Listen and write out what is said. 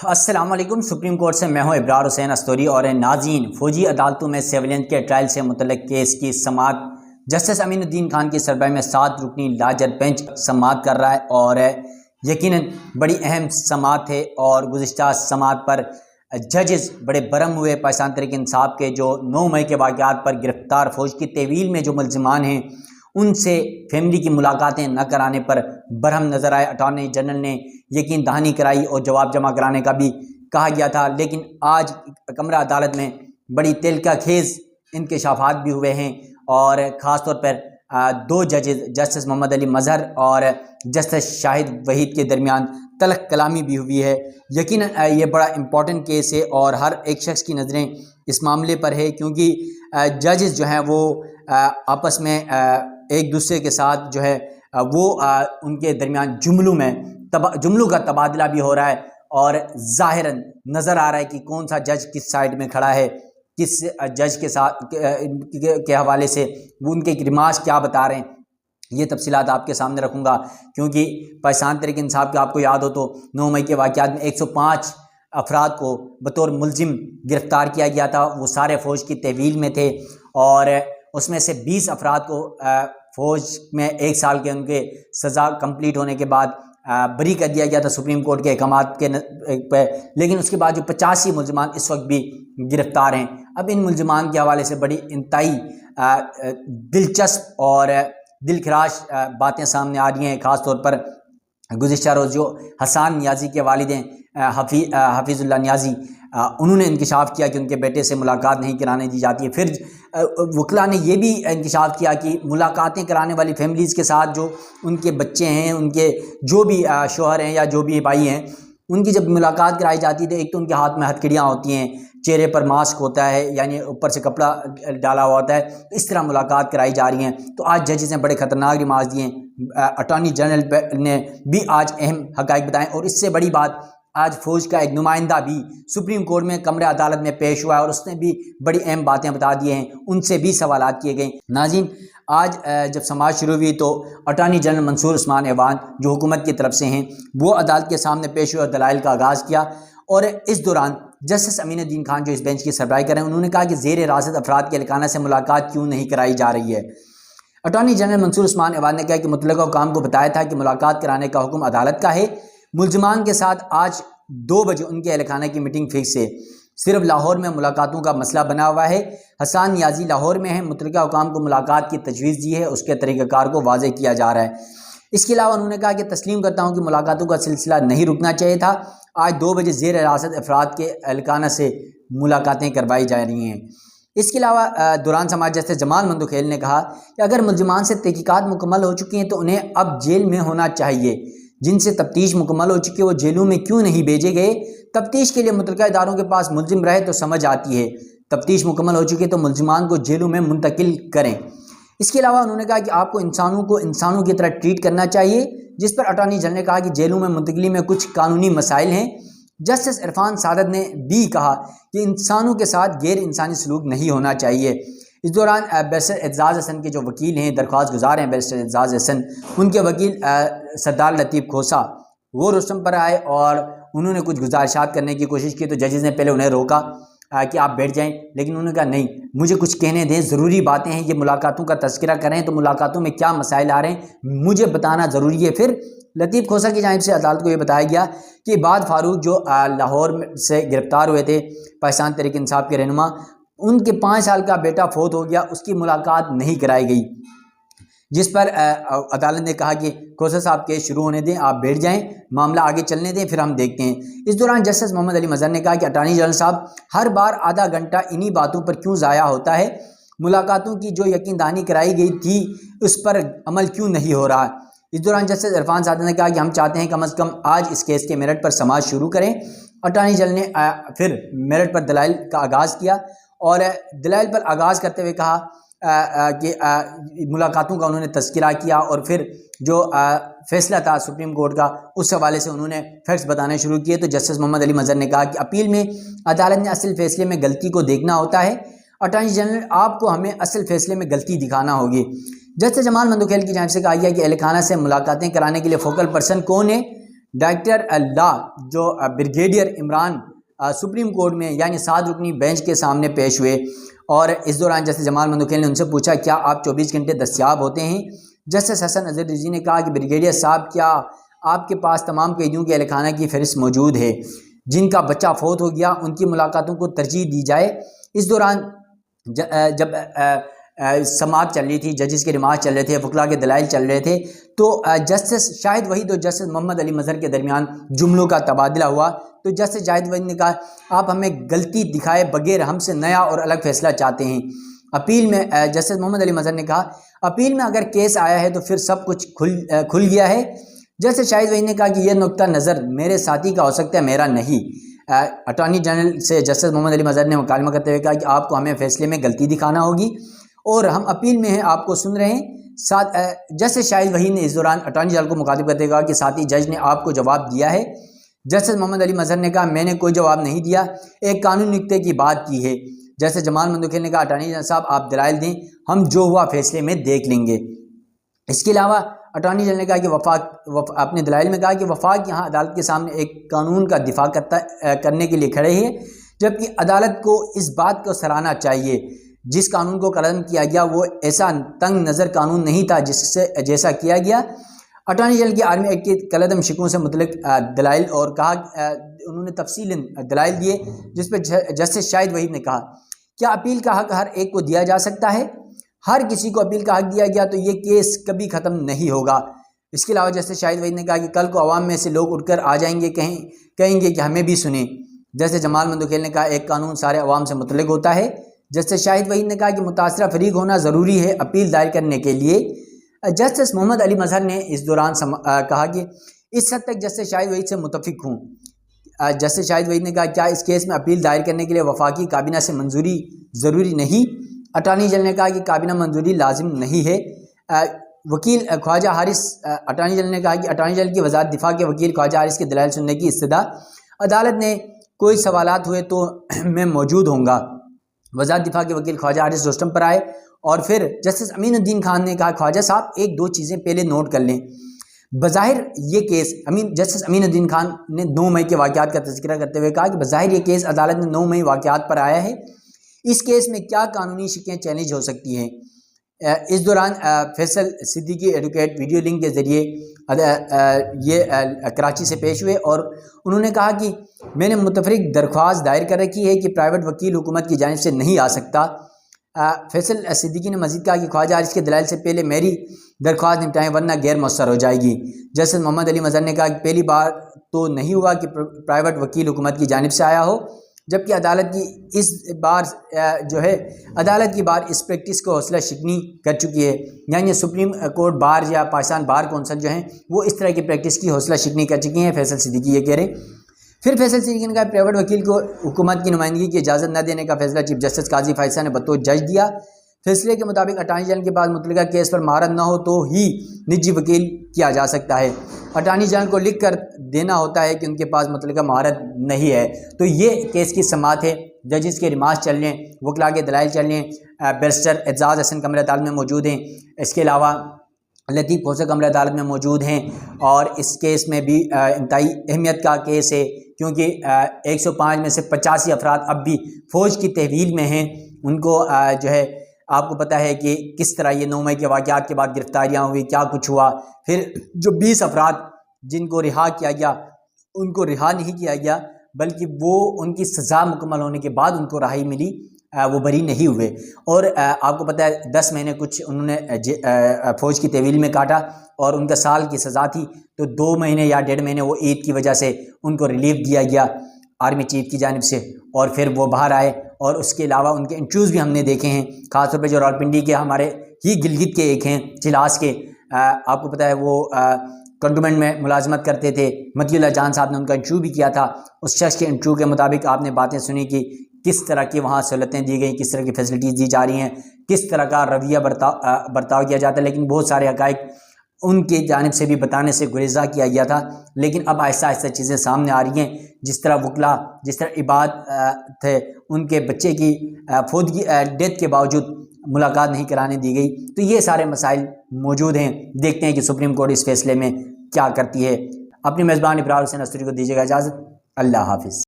السلام علیکم۔ Supreme court سے میں ہوں ابرار حسین استوری اور ناظرین، فوجی عدالتوں میں سیولین کے ٹرائل سے متعلق کیس کی سماعت جسٹس امین الدین خان کی سربراہی میں 7 رکنی لاجر بینچ سماعت کر رہا ہے اور یقیناً بڑی اہم سماعت ہے اور گزشتہ سماعت پر ججز بڑے برہم ہوئے پاکستان تحریک انصاف کے جو 9 مئی کے واقعات پر گرفتار فوج کی تحویل میں جو ملزمان ہیں ان سے فیملی کی ملاقاتیں نہ کرانے پر برہم نظر آئے۔ اٹارنی جنرل نے یقین دہانی کرائی اور جواب جمع کرانے کا بھی کہا گیا تھا، لیکن آج کمرہ عدالت میں بڑی تلخ خیز انکشافات بھی ہوئے ہیں اور خاص طور پر 2 ججز جسٹس محمد علی مظہر اور جسٹس شاہد وحید کے درمیان تلخ کلامی بھی ہوئی ہے۔ یقیناً یہ بڑا امپورٹنٹ کیس ہے اور ہر ایک شخص کی نظریں اس معاملے پر ہے، کیونکہ ججز جو ہیں وہ آپس میں ایک دوسرے کے ساتھ جو ہے وہ ان کے درمیان جملوں کا تبادلہ بھی ہو رہا ہے اور ظاہراً نظر آ رہا ہے کہ کون سا جج کس سائڈ میں کھڑا ہے، کس جج کے ساتھ کے حوالے سے وہ ان کے ریمارکس کیا بتا رہے ہیں۔ یہ تفصیلات آپ کے سامنے رکھوں گا، کیونکہ پاکستان تحریک انصاف کے آپ کو یاد ہو تو 9 مئی کے واقعات میں 105 افراد کو بطور ملزم گرفتار کیا گیا تھا، وہ سارے فوج کی تحویل میں تھے اور اس میں سے 20 افراد کو فوج میں 1 سال کے ان کے سزا کمپلیٹ ہونے کے بعد بری کر دیا گیا تھا سپریم کورٹ کے احکامات کے پہ، لیکن اس کے بعد جو 85 ملزمان اس وقت بھی گرفتار ہیں۔ اب ان ملزمان کے حوالے سے بڑی انتہائی دلچسپ اور دل خراش باتیں سامنے آ رہی ہیں، خاص طور پر گزشتہ روز جو حسان نیازی کے والد ہیں حفیظ اللہ نیازی، انہوں نے انکشاف کیا کہ ان کے بیٹے سے ملاقات نہیں کرانے دی جاتی ہے۔ پھر وکلاء نے یہ بھی انکشاف کیا کہ ملاقاتیں کرانے والی فیملیز کے ساتھ جو ان کے بچے ہیں، ان کے جو بھی شوہر ہیں یا جو بھی بھائی ہیں، ان کی جب ملاقات کرائی جاتی ہے ایک تو ان کے ہاتھ میں ہتھکڑیاں ہوتی ہیں، چہرے پر ماسک ہوتا ہے، یعنی اوپر سے کپڑا ڈالا ہوا ہوتا ہے، اس طرح ملاقات کرائی جا رہی ہیں۔ تو آج ججز نے بڑے خطرناک ریمارکس دیے ہیں، اٹارنی جنرل نے بھی آج اہم حقائق بتائیں، اور اس سے بڑی بات آج فوج کا ایک نمائندہ بھی سپریم کورٹ میں کمرہ عدالت میں پیش ہوا ہے اور اس نے بھی بڑی اہم باتیں بتا دی ہیں، ان سے بھی سوالات کیے گئے۔ ناظرین، آج جب سماعت شروع ہوئی تو اٹارنی جنرل منصور عثمان ایوان جو حکومت کی طرف سے ہیں وہ عدالت کے سامنے پیش ہوئے اور دلائل کا آغاز کیا، اور اس دوران جسٹس امین الدین خان جو اس بینچ کی سربراہی کر رہے ہیں انہوں نے کہا کہ زیر حراست افراد کے اہلخانہ سے ملاقات کیوں نہیں کرائی جا رہی ہے۔ اٹارنی جنرل منصور عثمان ایوان نے کہا کہ متعلقہ حکام کو بتایا تھا کہ ملاقات کرانے کا حکم عدالت کا ہے، ملزمان کے ساتھ آج 2 بجے ان کے اہلخانہ کی میٹنگ فکس ہے، صرف لاہور میں ملاقاتوں کا مسئلہ بنا ہوا ہے۔ حسان نیازی لاہور میں ہیں، متعلقہ حکام کو ملاقات کی تجویز دی ہے، اس کے طریقہ کار کو واضح کیا جا رہا ہے۔ اس کے علاوہ انہوں نے کہا کہ تسلیم کرتا ہوں کہ ملاقاتوں کا سلسلہ نہیں رکنا چاہیے تھا، آج 2 بجے زیر حراست افراد کے اہلخانہ سے ملاقاتیں کروائی جا رہی ہیں۔ اس کے علاوہ دوران سماعت جسٹس جمال مندوخیل نے کہا کہ اگر ملزمان سے تحقیقات مکمل ہو چکی ہیں تو انہیں اب جیل میں ہونا چاہیے، جن سے تفتیش مکمل ہو چکی ہے وہ جیلوں میں کیوں نہیں بھیجے گئے؟ تفتیش کے لیے متعلقہ اداروں کے پاس ملزم رہے تو سمجھ آتی ہے، تفتیش مکمل ہو چکی ہے تو ملزمان کو جیلوں میں منتقل کریں۔ اس کے علاوہ انہوں نے کہا کہ آپ کو انسانوں کی طرح ٹریٹ کرنا چاہیے، جس پر اٹارنی جنرل نے کہا کہ جیلوں میں منتقلی میں کچھ قانونی مسائل ہیں۔ جسٹس عرفان سعادت نے بھی کہا کہ انسانوں کے ساتھ غیر انسانی سلوک نہیں ہونا چاہیے۔ اس دوران بیرسٹر اعزاز حسن کے جو وکیل ہیں، درخواست گزار ہیں بیرسٹر اعزاز حسن، ان کے وکیل سردار لطیف کھوسا وہ رستم پر آئے اور انہوں نے کچھ گزارشات کرنے کی کوشش کی، تو ججز نے پہلے انہیں روکا کہ آپ بیٹھ جائیں، لیکن انہوں نے کہا نہیں، مجھے کچھ کہنے دیں، ضروری باتیں ہیں، یہ ملاقاتوں کا تذکرہ کریں تو ملاقاتوں میں کیا مسائل آ رہے ہیں مجھے بتانا ضروری ہے۔ پھر لطیف کھوسا کی جانب سے عدالت کو یہ بتایا گیا کہ بعد فاروق جو لاہور سے گرفتار ہوئے تھے پاکستان تحریک انصاف کے رہنما، ان کے 5 سال کا بیٹا فوت ہو گیا، اس کی ملاقات نہیں کرائی گئی، جس پر عدالت نے کہا کہ کھوسا صاحب کیس شروع ہونے دیں، آپ بیٹھ جائیں، معاملہ آگے چلنے دیں، پھر ہم دیکھتے ہیں۔ اس دوران جسٹس محمد علی مظہر نے کہا کہ اٹارنی جنرل صاحب ہر بار آدھا گھنٹہ انہی باتوں پر کیوں ضائع ہوتا ہے؟ ملاقاتوں کی جو یقین دہانی کرائی گئی تھی اس پر عمل کیوں نہیں ہو رہا؟ اس دوران جسٹس عرفان سعادت نے کہا کہ ہم چاہتے ہیں کم از کم آج اس کیس کے میرٹ پر سماعت شروع کریں۔ اٹارنی جنرل نے پھر میرٹ پر دلائل کا آغاز کیا اور دلائل پر آغاز کرتے ہوئے کہا کہ ملاقاتوں کا انہوں نے تذکرہ کیا اور پھر جو فیصلہ تھا سپریم کورٹ کا اس حوالے سے انہوں نے فیکٹس بتانے شروع کیے۔ تو جسٹس محمد علی مظہر نے کہا کہ اپیل میں عدالت نے اصل فیصلے میں غلطی کو دیکھنا ہوتا ہے، اٹارنی جنرل آپ کو ہمیں اصل فیصلے میں غلطی دکھانا ہوگی۔ جسٹس جمال مندوخیل کی جانب سے کہا گیا کہ اہلخانہ سے ملاقاتیں کرانے کے لیے فوکل پرسن کون ہے؟ ڈائریکٹر لا جو بریگیڈیئر عمران سپریم کورٹ میں یعنی 7 رکنی بینچ کے سامنے پیش ہوئے، اور اس دوران جسٹس جمال مندوکیل نے ان سے پوچھا کیا آپ 24 گھنٹے دستیاب ہوتے ہیں؟ جسٹس حسن اظہر رضوی نے کہا کہ بریگیڈیئر صاحب کیا آپ کے پاس تمام قیدیوں کے اہل خانہ کی فہرست موجود ہے جن کا بچہ فوت ہو گیا، ان کی ملاقاتوں کو ترجیح دی جائے؟ اس دوران جب سماعت چل رہی تھی، ججز کے ریمارک چل رہے تھے، وکلاء کے دلائل چل رہے تھے، تو جسٹس شاہد وحید اور جسٹس محمد علی مظہر کے درمیان جملوں کا تبادلہ ہوا۔ تو جسٹس شاہد وحید نے کہا آپ ہمیں غلطی دکھائے بغیر ہم سے نیا اور الگ فیصلہ چاہتے ہیں۔ اپیل میں جسٹس محمد علی مظہر نے کہا اپیل میں اگر کیس آیا ہے تو پھر سب کچھ کھل گیا ہے۔ جسٹس شاہد وحید نے کہا کہ یہ نقطہ نظر میرے ساتھی کا ہو سکتا ہے، میرا نہیں۔ اٹارنی جنرل سے جسٹس محمد علی مظہر نے مکالمہ کرتے ہوئے کہا کہ آپ کو ہمیں فیصلے میں غلطی دکھانا ہوگی اور ہم اپیل میں ہیں، آپ کو سن رہے ہیں۔ جسٹس شاہد وحید نے اس دوران اٹارنی جنرل کو مخاطب کرتے ہوئے کہا کہ ساتھی جج نے آپ کو جواب دیا ہے؟ جسٹس محمد علی مظہر نے کہا میں نے کوئی جواب نہیں دیا، ایک قانونی نکتے کی بات کی ہے۔ جسٹس جمال مندوکیل نے کہا اٹارنی جنرل صاحب آپ دلائل دیں، ہم جو ہوا فیصلے میں دیکھ لیں گے۔ اس کے علاوہ اٹارنی جنرل نے کہا کہ اپنے دلائل میں کہا کہ وفاق یہاں عدالت کے سامنے ایک قانون کا دفاع کرنے کے لیے کھڑے ہیں، جبکہ عدالت کو اس بات کو سراہنا چاہیے جس قانون کو قلم کیا گیا وہ ایسا تنگ نظر قانون نہیں تھا جیسا کیا گیا۔ اٹارنی جنرل کی آرمی ایکٹ کی کالعدم شکوں سے متعلق دلائل اور کہا انہوں نے تفصیل دلائل دیے، جس پہ جسٹس شاہد وحید نے کہا کیا اپیل کا حق ہر ایک کو دیا جا سکتا ہے؟ ہر کسی کو اپیل کا حق دیا گیا تو یہ کیس کبھی ختم نہیں ہوگا۔ اس کے علاوہ جسٹس شاہد وحید نے کہا کہ کل کو عوام میں سے لوگ اٹھ کر آ جائیں گے، کہیں گے کہ ہمیں بھی سنیں۔ جسٹس جمال مندوکیل نے کہا ایک قانون سارے عوام سے متعلق ہوتا ہے۔ جسٹس شاہد وحید نے کہا کہ متاثرہ فریق ہونا ضروری ہے اپیل دائر کرنے کے لیے۔ جسٹس محمد علی مظہر نے اس دوران کہا کہ اس حد تک جسٹس شاہد وحید سے متفق ہوں۔ جسٹس شاہد وحید نے کہا کیا اس کیس میں اپیل دائر کرنے کے لیے وفاقی کابینہ سے منظوری ضروری نہیں؟ اٹارنی جنرل نے کہا کہ کابینہ منظوری لازم نہیں ہے۔ وکیل خواجہ حارث اٹارنی جنرل نے کہا کہ اٹارنی جنرل کی وزارت دفاع کے وکیل خواجہ حارث کے دلائل سننے کی استدعا، عدالت نے کوئی سوالات ہوئے تو میں موجود ہوں گا۔ وزارت دفاع کے وکیل خواجہ حارث روسٹم پر آئے اور پھر جسٹس امین الدین خان نے کہا خواجہ صاحب ایک دو چیزیں پہلے نوٹ کر لیں۔ بظاہر یہ کیس جسٹس امین الدین خان نے 9 مئی کے واقعات کا تذکرہ کرتے ہوئے کہا کہ بظاہر یہ کیس عدالت نے 9 مئی واقعات پر آیا ہے، اس کیس میں کیا قانونی شکیں چیلنج ہو سکتی ہیں؟ اس دوران Faisal Siddiqui advocate video link کے ذریعے یہ کراچی سے پیش ہوئے اور انہوں نے کہا کہ میں نے متفرق درخواست دائر کر رکھی ہے کہ پرائیویٹ وکیل حکومت کی جانب سے نہیں آ سکتا۔ فیصل صدیقی نے مزید کہا کہ خواجہ حارث کے دلائل سے پہلے میری درخواست نمٹائیں ورنہ غیر مؤثر ہو جائے گی۔ جسٹس محمد علی مظہر نے کہا کہ پہلی بار تو نہیں ہوا کہ پرائیویٹ وکیل حکومت کی جانب سے آیا ہو، جبکہ عدالت کی عدالت کی بار اس پریکٹس کو حوصلہ شکنی کر چکی ہے، یعنی سپریم کورٹ بار یا پاکستان بار کونسل جو ہیں وہ اس طرح کی پریکٹس کی حوصلہ شکنی کر چکی ہیں۔ فیصل صدیقی یہ کہہ رہے ہیں۔ پھر فیصل صدیقی نے کہا پرائیویٹ وکیل کو حکومت کی نمائندگی کی اجازت نہ دینے کا فیصلہ چیف جسٹس قاضی فائز نے بطور جج دیا۔ فیصلے کے مطابق اٹارنی جنرل کے پاس متعلقہ کیس پر مہارت نہ ہو تو ہی نجی وکیل کیا جا سکتا ہے۔ اٹارنی جنرل کو لکھ کر دینا ہوتا ہے کہ ان کے پاس متعلقہ مہارت نہیں ہے۔ تو یہ کیس کی سماعت ہے، ججز کے ریمارکس چل رہے ہیں، وکلاء کے دلائل چل رہے ہیں، بیرسٹر اعزاز حسن کمرہ عدالت میں موجود ہیں، اس کے علاوہ لطیف پھوسہ کمرہ عدالت میں موجود ہیں، اور اس کیس میں بھی انتہائی اہمیت کا کیس ہے کیونکہ 105 میں سے 85 افراد اب بھی فوج کی تحویل میں ہیں۔ ان کو آپ کو پتہ ہے کہ کس طرح یہ 9 مئی کے واقعات کے بعد گرفتاریاں ہوئی، کیا کچھ ہوا۔ پھر جو 20 افراد جن کو رہا کیا گیا ان کو رہا نہیں کیا گیا، بلکہ وہ ان کی سزا مکمل ہونے کے بعد ان کو رہائی ملی، وہ بری نہیں ہوئے۔ اور آپ کو پتہ ہے 10 مہینے کچھ انہوں نے فوج کی تحویل میں کاٹا اور ان کا سال کی سزا تھی، تو 2 مہینے یا 1.5 مہینے وہ عید کی وجہ سے ان کو ریلیف دیا گیا آرمی چیف کی جانب سے، اور پھر وہ باہر آئے۔ اور اس کے علاوہ ان کے انٹرویوز بھی ہم نے دیکھے ہیں، خاص طور پہ جو راولپنڈی کے ہمارے ہی گلگت کے ایک ہیں چلاس کے، آپ کو پتہ ہے وہ کنٹونمنٹ میں ملازمت کرتے تھے، مدی اللہ جان صاحب نے ان کا انٹرویو بھی کیا تھا۔ اس شخص کے انٹرویو کے مطابق آپ نے باتیں سنی کہ کس طرح کی وہاں سہولتیں دی گئیں، کس طرح کی فیسلٹیز دی جا رہی ہیں، کس طرح کا رویہ برتاؤ کیا جاتا ہے، لیکن بہت سارے حقائق ان کی جانب سے بھی بتانے سے گریزہ کیا گیا تھا۔ لیکن اب آہستہ آہستہ چیزیں سامنے آ رہی ہیں، جس طرح وکلا، جس طرح عباد تھے، ان کے بچے کی فوتگی ڈیتھ کے باوجود ملاقات نہیں کرانے دی گئی۔ تو یہ سارے مسائل موجود ہیں، دیکھتے ہیں کہ سپریم کورٹ اس فیصلے میں کیا کرتی ہے۔ اپنی میزبان ابرار حسین استوری کو دیجیے گا اجازت۔ اللہ حافظ۔